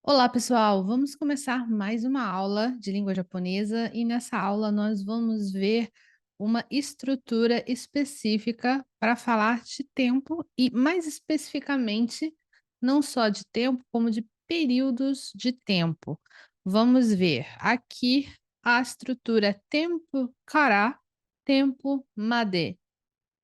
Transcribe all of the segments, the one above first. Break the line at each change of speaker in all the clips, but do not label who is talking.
Olá, pessoal! Vamos começar mais uma aula de língua japonesa e nessa aula nós vamos ver uma estrutura específica para falar de tempo e, mais especificamente, não só de tempo, como de períodos de tempo. Vamos ver aqui a estrutura tempo kara, tempo made.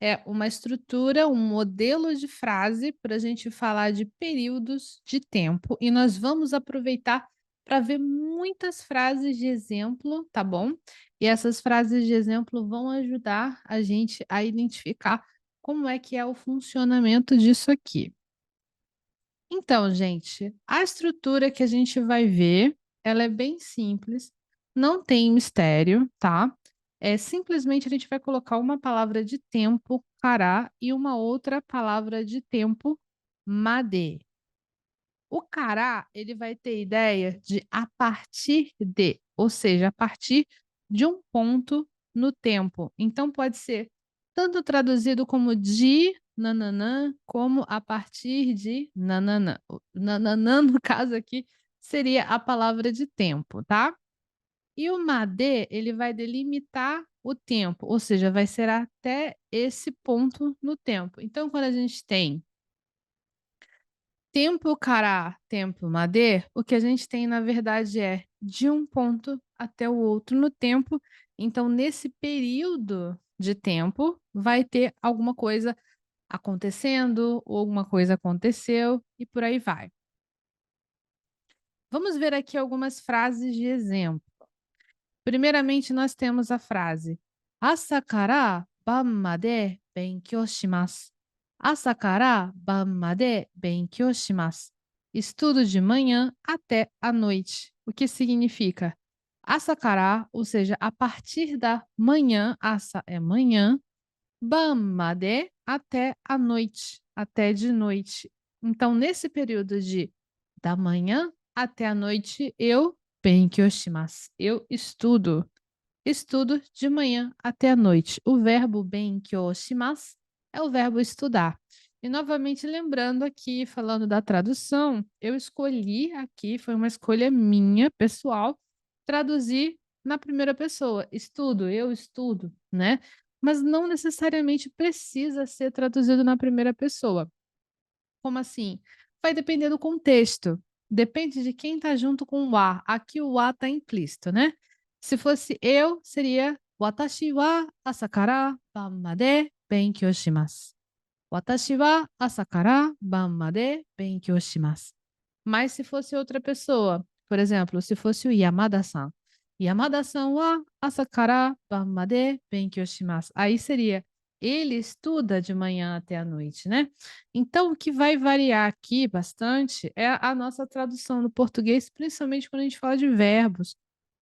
É uma estrutura, um modelo de frase para a gente falar de períodos de tempo e nós vamos aproveitar para ver muitas frases de exemplo, tá bom? E essas frases de exemplo vão ajudar a gente a identificar como é que é o funcionamento disso aqui. Então, gente, a estrutura que a gente vai ver, ela é bem simples, não tem mistério, tá? É simplesmente a gente vai colocar uma palavra de tempo, cará, e uma outra palavra de tempo, made. O cará, ele vai ter ideia de a partir de, ou seja, a partir de um ponto no tempo. Então pode ser tanto traduzido como de nananã, como a partir de nananã. O nananã, no caso aqui, seria a palavra de tempo, tá? E o madê, ele vai delimitar o tempo, ou seja, vai ser até esse ponto no tempo. Então, quando a gente tem tempo cará, tempo madê, o que a gente tem na verdade é de um ponto até o outro no tempo. Então, nesse período de tempo, vai ter alguma coisa acontecendo, ou alguma coisa aconteceu e por aí vai. Vamos ver aqui algumas frases de exemplo. Primeiramente, nós temos a frase Asa kara ban made benkyou shimasu. Asa kara ban made benkyou shimasu. Estudo de manhã até a noite. O que significa? Asa kara, ou seja, a partir da manhã, asa é manhã, ban made até a noite, até de noite. Então, nesse período de da manhã até a noite, eu benkyou shimasu. Eu estudo. Estudo de manhã até a noite. O verbo benkyou shimasu é o verbo estudar. E novamente lembrando aqui, falando da tradução, eu escolhi aqui, foi uma escolha minha, pessoal, traduzir na primeira pessoa. Estudo, eu estudo, né? Mas não necessariamente precisa ser traduzido na primeira pessoa. Como assim? Vai depender do contexto. Depende de quem está junto com o a. Aqui o a está implícito, né? Se fosse eu, seria Watashi wa asa kara ban made benkyou shimasu. Watashi wa asa kara ban made benkyou shimasu. Mas se fosse outra pessoa, por exemplo, se fosse o Yamada-san. Yamada-san wa asa kara ban made benkyou shimasu. Aí seria ele estuda de manhã até a noite, né? Então, o que vai variar aqui bastante é a nossa tradução no português, principalmente quando a gente fala de verbos,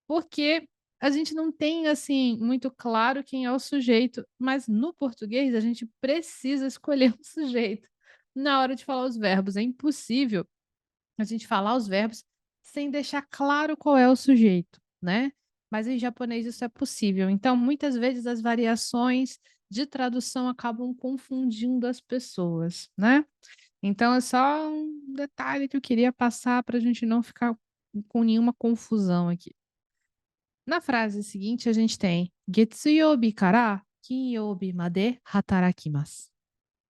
porque a gente não tem assim muito claro quem é o sujeito, mas no português a gente precisa escolher um sujeito na hora de falar os verbos. É impossível a gente falar os verbos sem deixar claro qual é o sujeito, né? Mas em japonês isso é possível. Então, muitas vezes as variações de tradução acabam confundindo as pessoas, né? Então, é só um detalhe que eu queria passar para a gente não ficar com nenhuma confusão aqui. Na frase seguinte, a gente tem Getsuyobi kara kinyoubi made hatarakimasu.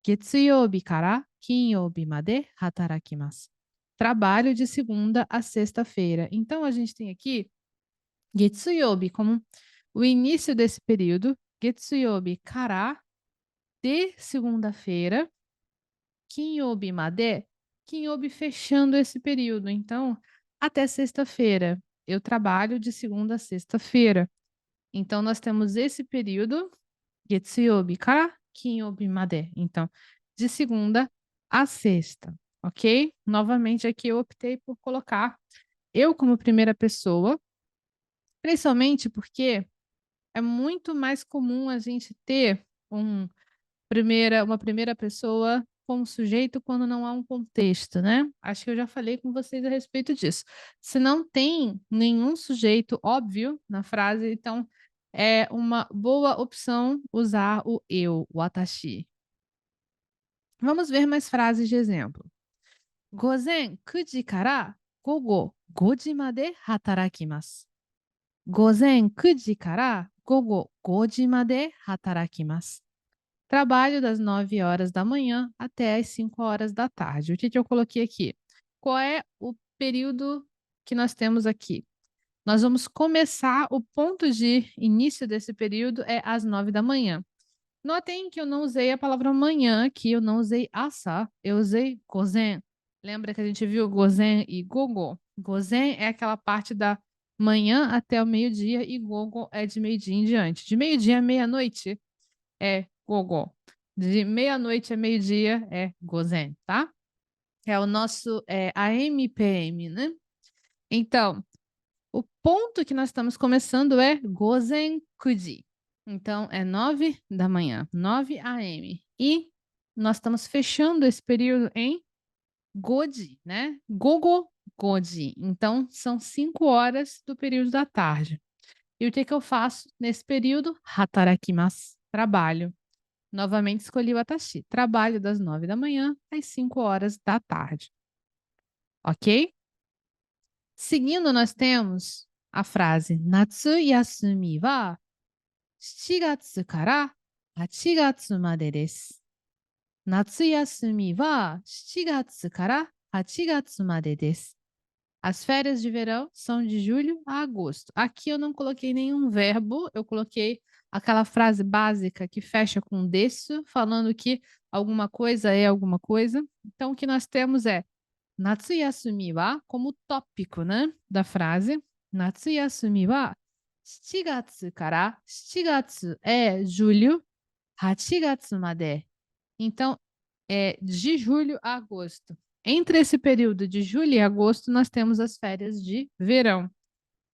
Getsuyobi kara kinyoubi made hatarakimasu. Trabalho de segunda a sexta-feira. Então, a gente tem aqui Getsuyobi como o início desse período. Getsuyobi kara, de segunda-feira. Kinyobi made, Kinyobi fechando esse período. Então, até sexta-feira. Eu trabalho de segunda a sexta-feira. Então, nós temos esse período, Getsuyobi kara Kinyobi made. Então, de segunda a sexta, ok? Novamente, aqui eu optei por colocar eu como primeira pessoa, principalmente porque é muito mais comum a gente ter uma primeira pessoa como sujeito quando não há um contexto, né? Acho que eu já falei com vocês a respeito disso. Se não tem nenhum sujeito óbvio na frase, então é uma boa opção usar o eu, o watashi. Vamos ver mais frases de exemplo. Gozen 9時から午後5時まで働きます。午前9時から午後5時まで働きます。Trabalho das 9 horas da manhã até as 5 horas da tarde. O que eu coloquei aqui? Qual é o período que nós temos aqui? Nós vamos começar, o ponto de início desse período é às 9 da manhã. Notem que eu não usei a palavra manhã aqui, eu não usei asa, eu usei gozen. Lembra que a gente viu gozen e gogo? Gozen é aquela parte da manhã até o meio-dia e gogo é de meio-dia em diante. De meio-dia à meia-noite é gogo. De meia-noite a meio-dia é gozen, tá? É o nosso AM/PM, né? Então, o ponto que nós estamos começando é gozen kuji. Então, é 9 da manhã, 9 AM. E nós estamos fechando esse período em goji, né? Gogo goji. Então, são 5 horas do período da tarde. E o que eu faço nesse período? Hatarakimasu. Trabalho. Novamente escolhi o watashi. Trabalho das 9 da manhã às 5 horas da tarde. Ok? Seguindo, nós temos a frase Natsu yasumi wa 7月から8月までです。夏休みは7月から8月までです。As férias de verão são de julho a agosto. Aqui eu não coloquei nenhum verbo, eu coloquei aquela frase básica que fecha com desu, falando que alguma coisa é alguma coisa. Então, o que nós temos é Natsu yasumi wa como tópico, né, da frase. Natsu yasumi wa 7月から7月é julho, 8月まで. Então, é de julho a agosto. Entre esse período de julho e agosto, nós temos as férias de verão,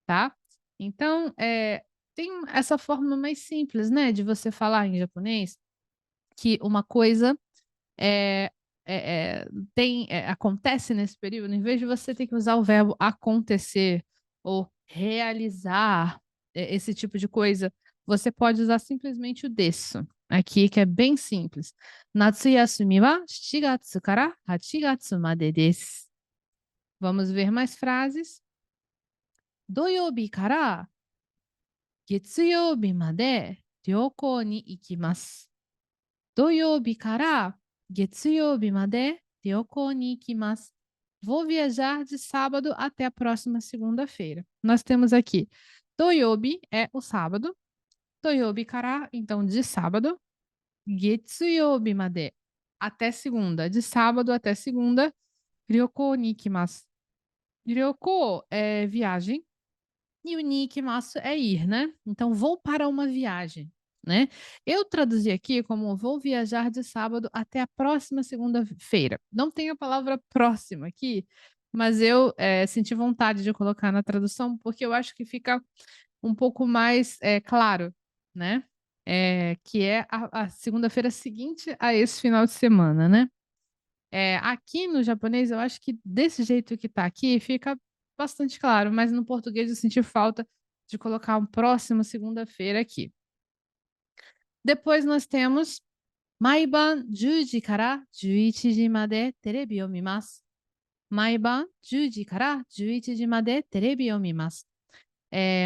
tá? Então, tem essa forma mais simples, né, de você falar em japonês que uma coisa é, acontece nesse período, em vez de você ter que usar o verbo acontecer ou realizar esse tipo de coisa, você pode usar simplesmente o desu aqui, que é bem simples. Natsu yasumi wa 7月から8月までです。Vamos ver mais frases. 土曜日から月曜日まで旅行に行きます。土曜日から月曜日まで旅行に行きます。Vou viajar de sábado até a próxima segunda-feira. Nós temos aqui Toyobi é o sábado. Toyobi kara, então de sábado. Getsuyobi made, até segunda. De sábado até segunda. Ryoko ni ikimasu. Ryoko é viagem. E o ni ikimasu é ir, né? Então, vou para uma viagem, né? Eu traduzi aqui como vou viajar de sábado até a próxima segunda-feira. Não tem a palavra próxima aqui, mas eu senti vontade de colocar na tradução porque eu acho que fica um pouco mais claro, né? Que é a segunda-feira seguinte a esse final de semana, né? Aqui no japonês, eu acho que desse jeito que tá aqui, fica bastante claro, mas no português eu senti falta de colocar um próximo segunda-feira aqui. Depois nós temos Maiban 10時から11時までテレビを見ます。Maiban 10時から11時までテレビを見ます。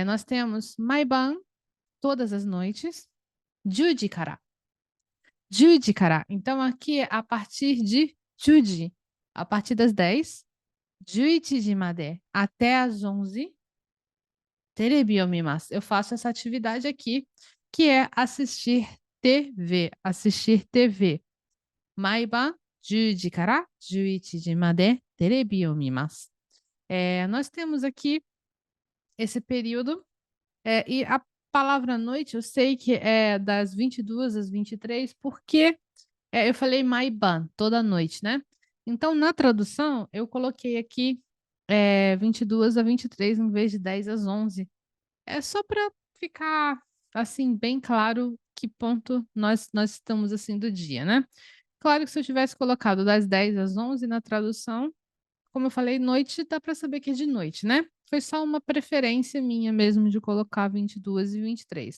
Nós temos Maiban todas as noites, 10時から。10時から。Então, aqui é a partir de 10時, a partir das 10, 11時まで, até às 11, テレビを見ます. Eu faço essa atividade aqui, que é assistir TV, assistir TV. 毎晩10時から11時までテレビを見ます. Nós temos aqui esse período, e a palavra noite, eu sei que é das 22 às 23, porque eu falei maiban, toda noite, né? Então, na tradução, eu coloquei aqui 22 a 23 em vez de 10 às 11. É só para ficar, assim, bem claro que ponto nós estamos, assim, do dia, né? Claro que se eu tivesse colocado das 10 às 11 na tradução, como eu falei, noite dá para saber que é de noite, né? Foi só uma preferência minha mesmo de colocar 22 e 23.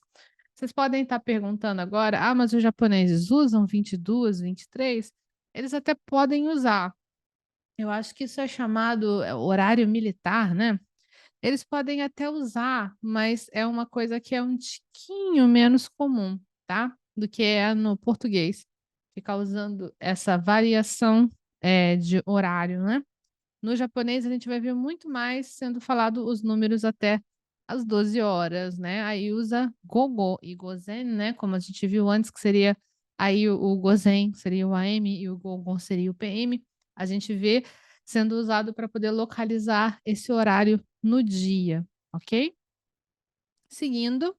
Vocês podem estar perguntando agora, mas os japoneses usam 22, 23? Eles até podem usar, Eu acho que isso é chamado horário militar, né? Eles podem até usar, mas é uma coisa que é um tiquinho menos comum, tá? Do que é no português. Ficar usando essa variação de horário, né? No japonês, a gente vai ver muito mais sendo falado os números até as 12 horas, né? Aí usa gogo e gozen, né? Como a gente viu antes, que seria aí o gozen seria o AM e o gogo seria o PM. A gente vê sendo usado para poder localizar esse horário no dia, ok? Seguindo,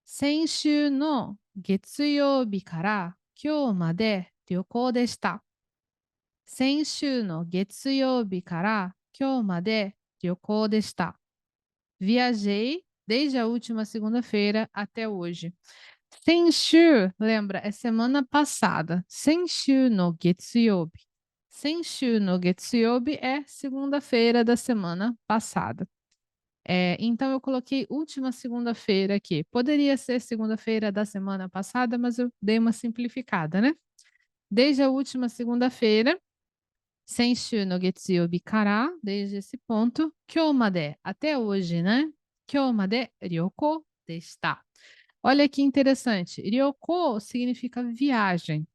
先週の月曜日から今日まで旅行でした。先週の月曜日から今日まで旅行でした。Viajei desde a última segunda-feira até hoje. Senshu, lembra, é semana passada. Senshu no Getsuyobi. Senshu no Getsuyobi é segunda-feira da semana passada. Então eu coloquei última segunda-feira aqui. Poderia ser segunda-feira da semana passada, mas eu dei uma simplificada, né? Desde a última segunda-feira, Senshu no Getsuyobi kara, desde esse ponto, kyomade, até hoje, né? Kyomade ryoko deshita. Olha que interessante. Ryoko significa viagem.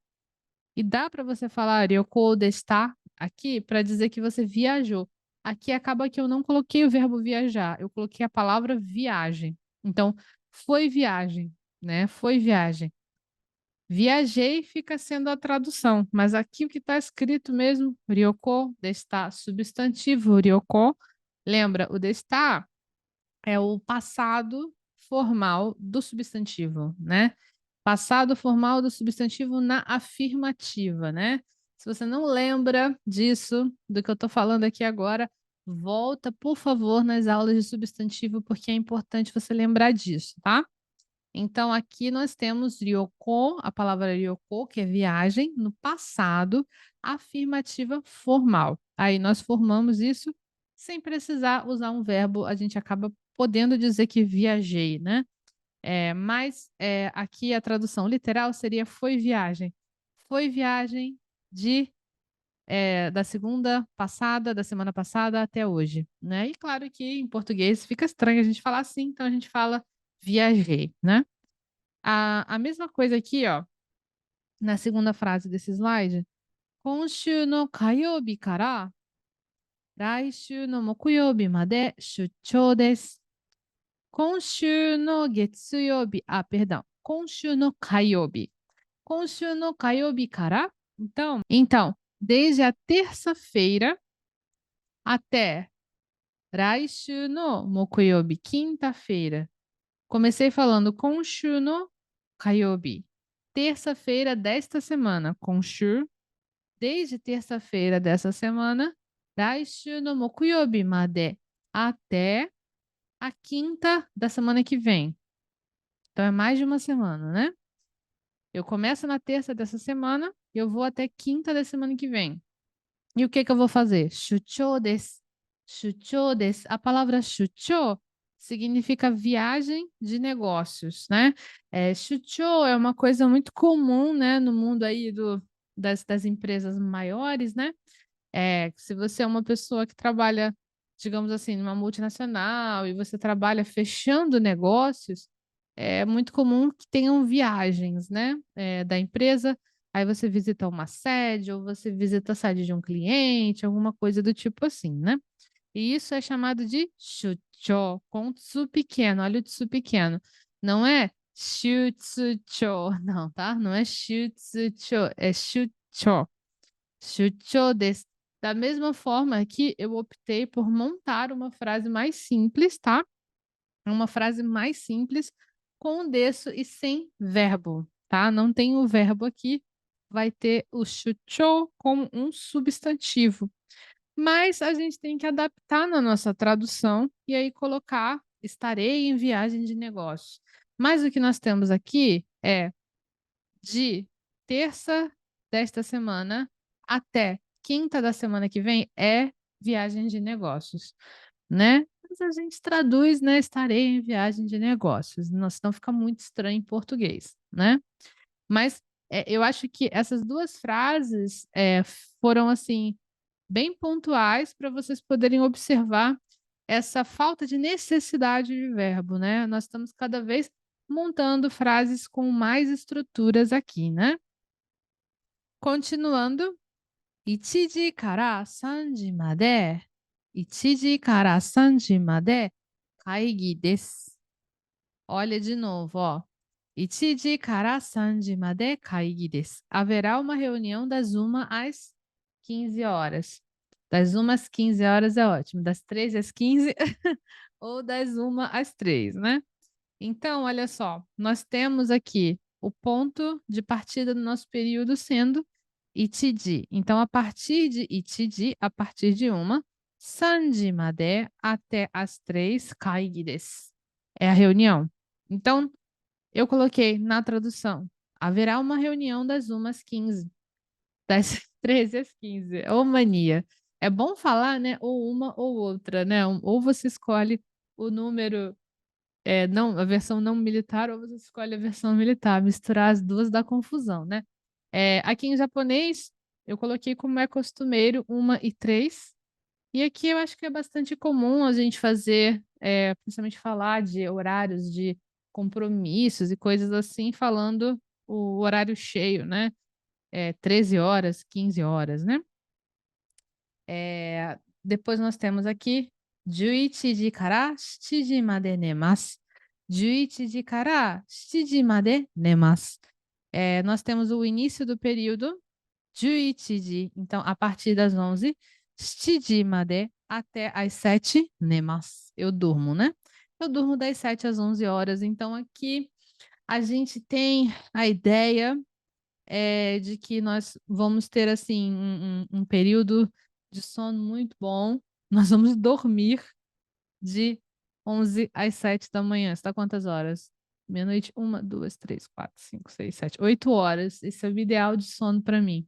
E dá para você falar ryoko deshita aqui para dizer que você viajou. Aqui acaba que eu não coloquei o verbo viajar, eu coloquei a palavra viagem. Então, foi viagem, né? Foi viagem. Viajei fica sendo a tradução, mas aqui o que está escrito mesmo, ryoko desta, substantivo ryoko. Lembra, o desta é o passado formal do substantivo, né? Passado formal do substantivo na afirmativa, né? Se você não lembra disso, do que eu estou falando aqui agora, volta, por favor, nas aulas de substantivo, porque é importante você lembrar disso, tá? Então, aqui nós temos ryoko, a palavra ryoko, que é viagem, no passado, afirmativa formal. Aí nós formamos isso sem precisar usar um verbo, a gente acaba podendo dizer que viajei, né? Mas aqui a tradução literal seria foi viagem. Foi viagem da segunda passada, da semana passada até hoje, né? E claro que em português fica estranho a gente falar assim, então a gente fala viajei, né? A mesma coisa aqui, ó, na segunda frase desse slide. 今週の火曜日から来週の木曜日まで出張です。今週の月曜日、perdão, 今週の火曜日。今週の火曜日から、então, desde a terça-feira até 来週の木曜日, quinta-feira. Comecei falando Konshu no Kayobi, terça-feira desta semana. Konshu, desde terça-feira dessa semana. Daishu no Mokuyobi made, até a quinta da semana que vem. Então é mais de uma semana, né? Eu começo na terça dessa semana e eu vou até quinta da semana que vem. E o que que eu vou fazer? Shuchou desu. Shuchou desu. A palavra shuchou significa viagem de negócios, né? Shuchou é uma coisa muito comum, né, no mundo aí das empresas maiores, né? Se você é uma pessoa que trabalha, digamos assim, numa multinacional e você trabalha fechando negócios, é muito comum que tenham viagens, né, da empresa. Aí você visita uma sede ou você visita a sede de um cliente, alguma coisa do tipo assim, né? E isso é chamado de shucho, com tsu pequeno, olha o tsu pequeno. Não é shutsucho, não, tá? Não é shutsucho, é shucho. Shucho desu. Da mesma forma que eu optei por montar uma frase mais simples, tá? Uma frase mais simples com o desu e sem verbo, tá? Não tem o verbo aqui, vai ter o shucho como um substantivo. Mas a gente tem que adaptar na nossa tradução e aí colocar estarei em viagem de negócios. Mas o que nós temos aqui é de terça desta semana até quinta da semana que vem é viagem de negócios, né? Mas a gente traduz, né? Estarei em viagem de negócios, senão fica muito estranho em português, né? Mas eu acho que essas duas frases foram assim bem pontuais para vocês poderem observar essa falta de necessidade de verbo, né? Nós estamos cada vez montando frases com mais estruturas aqui, né? Continuando, 1時から3時まで、1時から3時まで会議です。Olha de novo, ó. 1時から3時まで会議です. Haverá uma reunião das 1 às 15 horas. Das 1 às 15 horas é ótimo. Das 13 às 15 ou das 1 às 3, né? Então, olha só, nós temos aqui o ponto de partida do nosso período sendo ichiji. Então, a partir de ichiji, a partir de 1, 3 made, até as 3, kaigi desu. É a reunião. Então, eu coloquei na tradução, haverá uma reunião das 1 às 15, das 13 às 15. Ô mania. É bom falar, né? Ou uma ou outra, né? Ou você escolhe o número não, a versão não militar ou você escolhe a versão militar. Misturar as duas dá confusão, né? Aqui em japonês, eu coloquei como é costumeiro 1 e 3. E aqui eu acho que é bastante comum a gente fazer, principalmente falar de horários de compromissos e coisas assim, falando o horário cheio, né? 13 horas, 15 horas, né? Depois nós temos aqui 11時から7時まで寝ます。11時から7時まで寝ます。Nós temos o início do período 11時, então a partir das 11, 7時まで até as 7, 寝ます. Eu durmo, né? Eu durmo das 7 às 11 horas, então aqui a gente tem a ideia de que nós vamos ter assim um período de sono muito bom. Nós vamos dormir de 11 às 7 da manhã. Está quantas horas? Meia-noite, 1, 2, 3, 4, 5, 6, 7, 8 horas. Esse é o ideal de sono para mim.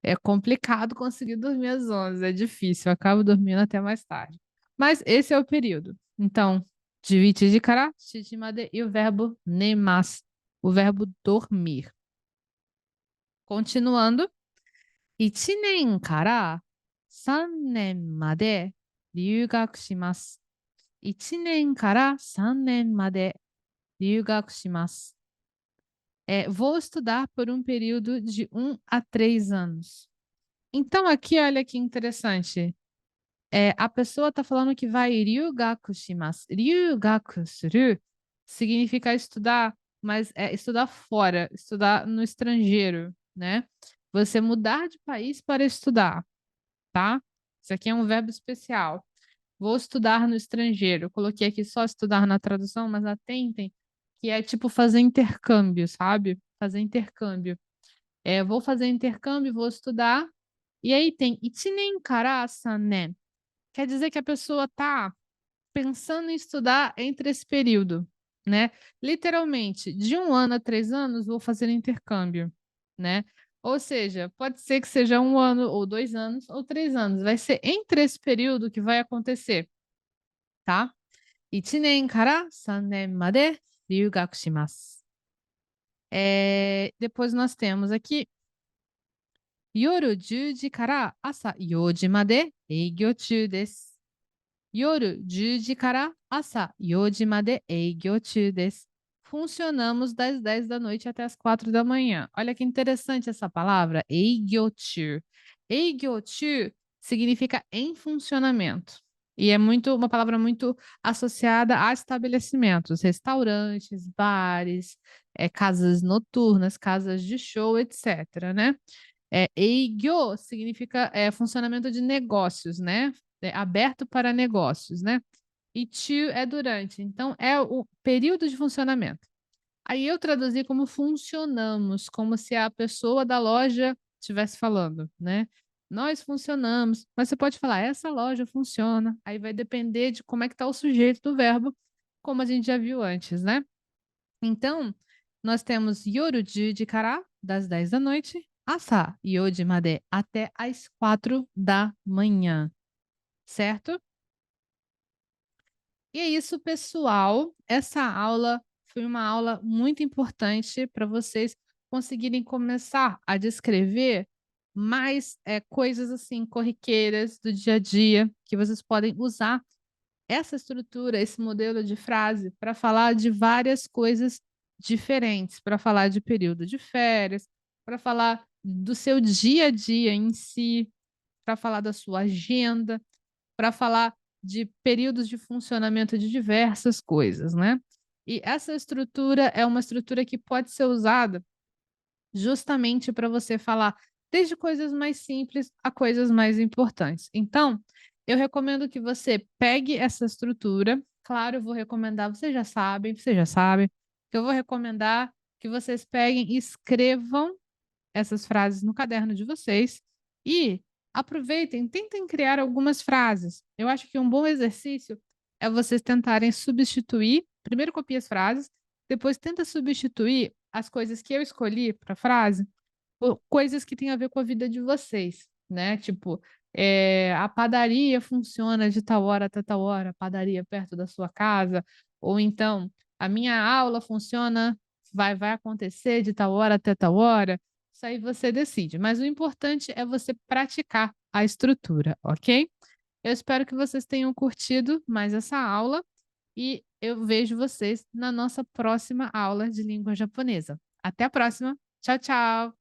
É complicado conseguir dormir às 11, é difícil. Eu acabo dormindo até mais tarde. Mas esse é o período. Então, de kara, shichimade e o verbo nemas, o verbo dormir. Continuando, 1年から3年まで留学します。1年から3年まで留学します。Vou estudar por um período de 1 a 3 anos. Então, aqui, olha que interessante. A pessoa está falando que vai ryugaku shimasu. Ryugaku suru significa estudar, mas é estudar fora, estudar no estrangeiro, né? Você mudar de país para estudar, tá? Isso aqui é um verbo especial. Vou estudar no estrangeiro. Eu coloquei aqui só estudar na tradução, mas atentem que é tipo fazer intercâmbio, sabe? Fazer intercâmbio. Vou fazer intercâmbio, vou estudar. E aí tem ichinen kara sanen. Quer dizer que a pessoa está pensando em estudar entre esse período, né? Literalmente, de 1 ano a 3 anos, vou fazer intercâmbio, né? Ou seja, pode ser que seja 1 ano, ou 2 anos, ou 3 anos. Vai ser entre esse período que vai acontecer, tá? 1年から3年まで留学します。Depois nós temos aqui 夜10時から朝4時まで営業中です。夜10時から朝4時まで営業中です。Funcionamos das 10 da noite até as 4 da manhã. Olha que interessante essa palavra, eigyochu. Eigyochu significa em funcionamento. E é uma palavra muito associada a estabelecimentos, restaurantes, bares, casas noturnas, casas de show, etc, né? Eigyo significa funcionamento de negócios, né? Aberto para negócios, né? E chu é durante, então é o período de funcionamento. Aí eu traduzi como funcionamos, como se a pessoa da loja estivesse falando, né? Nós funcionamos, mas você pode falar, essa loja funciona, aí vai depender de como é que está o sujeito do verbo, como a gente já viu antes, né? Então, nós temos yoru de kara, das 10 da noite, asa yoji made, até as 4 da manhã, certo? E é isso, pessoal. Essa aula foi uma aula muito importante para vocês conseguirem começar a descrever mais coisas assim corriqueiras do dia a dia que vocês podem usar essa estrutura, esse modelo de frase para falar de várias coisas diferentes, para falar de período de férias, para falar do seu dia a dia em si, para falar da sua agenda, para falar de períodos de funcionamento de diversas coisas, né? E essa estrutura é uma estrutura que pode ser usada justamente para você falar desde coisas mais simples a coisas mais importantes. Então, eu recomendo que você pegue essa estrutura. Claro, eu vou recomendar, vocês já sabem, que eu vou recomendar que vocês peguem e escrevam essas frases no caderno de vocês e aproveitem, tentem criar algumas frases. Eu acho que um bom exercício é vocês tentarem substituir, primeiro copia as frases, depois tenta substituir as coisas que eu escolhi para a frase por coisas que têm a ver com a vida de vocês, né? Tipo, a padaria funciona de tal hora até tal hora, a padaria perto da sua casa, ou então a minha aula funciona, vai acontecer de tal hora até tal hora. Isso aí você decide, mas o importante é você praticar a estrutura, ok? Eu espero que vocês tenham curtido mais essa aula e eu vejo vocês na nossa próxima aula de língua japonesa. Até a próxima. Tchau, tchau.